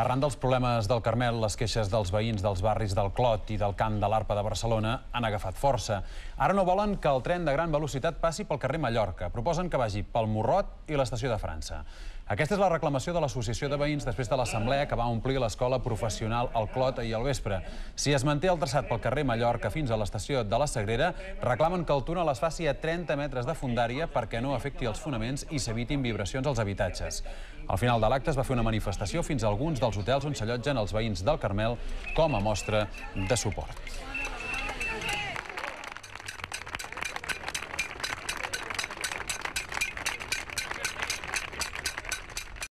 Arran dels problemes del Carmel, les queixes dels veïns dels barris del Clot i del Camp de l'Arpa de Barcelona han agafat força. Ara no volen que el tren de gran velocitat passi pel carrer Mallorca. Proposen que vagi pel Morrot i l'estació de França. Aquesta és la reclamació de l'Associació de Veïns després de l'assemblea que va omplir l'escola professional al Clot ahir al vespre. Si es manté el traçat pel carrer Mallorca fins a l'estació de la Sagrera, reclamen que el túnel es faci a 30 metres de fondària perquè no afecti els fonaments i s'evitin vibracions als habitatges. Al final de l'acte es va fer una manifestació fins a alguns dels hotels on s'allotgen els veïns del Carmel com a mostra de suport.